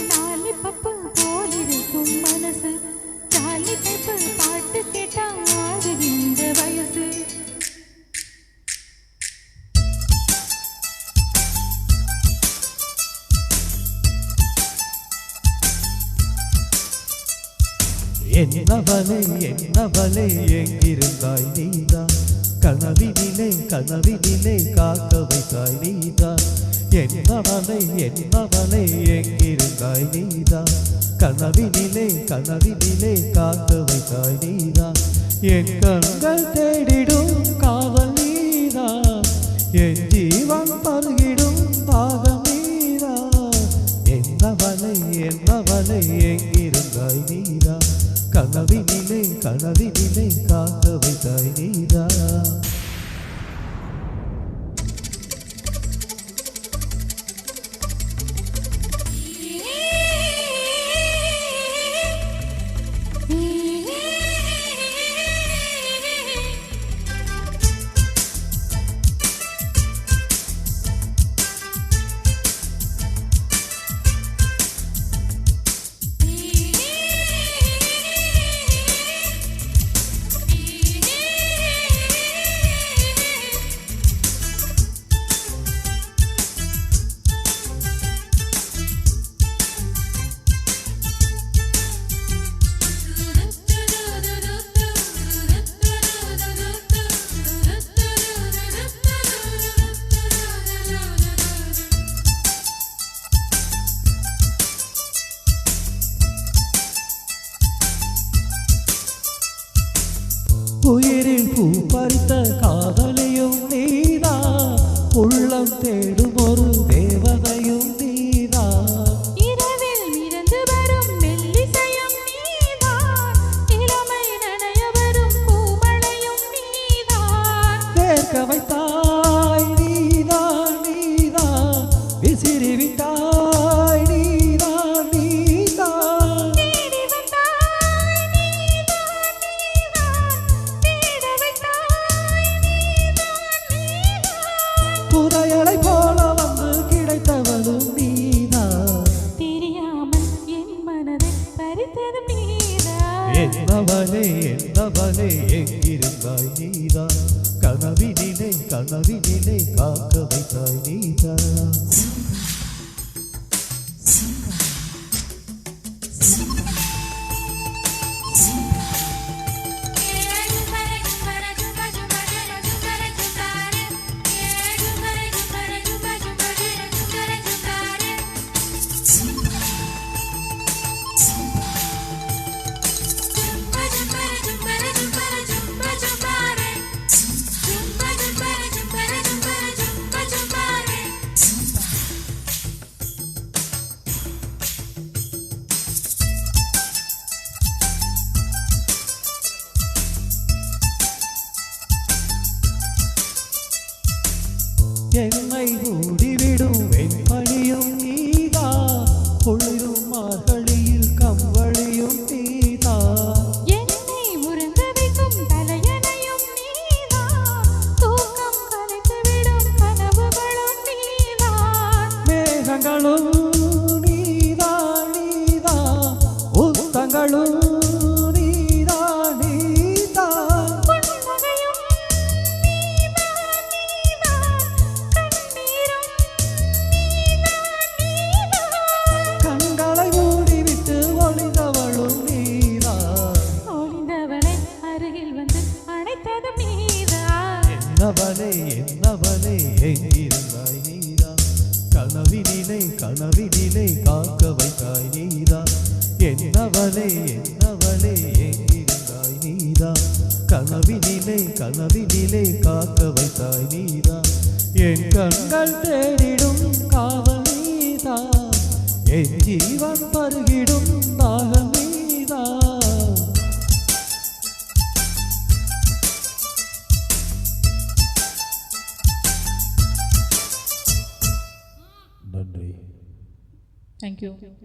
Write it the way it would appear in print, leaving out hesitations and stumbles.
Lollipop போலிருக்கும் மனசு jolly type பாட்டு கேட்டா ஆடுகின்ற வயசு என்னவளே எங்கிருந்தாய் நீதான் கனவினிலே காக்க வைத்தாய் நீதான் என்னவளே எங்கிருந்தாய் நீதான் கனவினிலே காக்க வைத்தாய் நீதான் என் கண்கள் தேடிடும் காவல் நீதான் என் ஜீவன் பருகிடும் தாகம் நீதான் என்னவளே எங்கிருந்தாய் நீதான் கனவினிலே காக்க வைத்தாய் நீதான் உயிரில் பூ பறித்த காதலையும் நீதான் உள்ளம் தேடும் ஒரு தேவதையும் நீதான் இரவில் மிதந்து வரும் மெல்லிசையும் நீதான் இளமை நனைய வரும் பூமழையும் நீதான் சேர்க்க வைத்தாய் நீதான் விசிறி விட்டாய் நீதான் தேடி வந்தாய் நீதான் தேட வைத்தாய் நீதான் புதையலை போல வந்து கிடைத்தவளும் நீதான் தெரியாமல் என் மனதை பறித்ததும் நீதான் என்னவளே எங்கிருந்தாய் நீதான் கனவினிலே காக்க வைத்தாய் நீதான் என்னை மூடிவிடும் வெண்பனியும் நீதான் குளிரும் மார்கழியில் கம்பளியும் நீதான் என்னை உறங்க வைக்கும் தலையணையும் நீதான் தூக்கம் கலைத்துவிடும் கனவுகளும் நீதான் மேகங்களும் நீதான் உத்தங்களும் என்னவளே எங்கிருந்தாய் நீதான் கனவினிலே காக்க வைத்தாய் நீதான் என்னவளே எங்கிருந்தாய் நீதான் கனவினிலே காக்க வைத்தாய் நீதான் என் கண்கள் தேடிடும் காவல் நீதான் என் ஜீவன் பருகிடும் தாகம் நீதான் Thank you.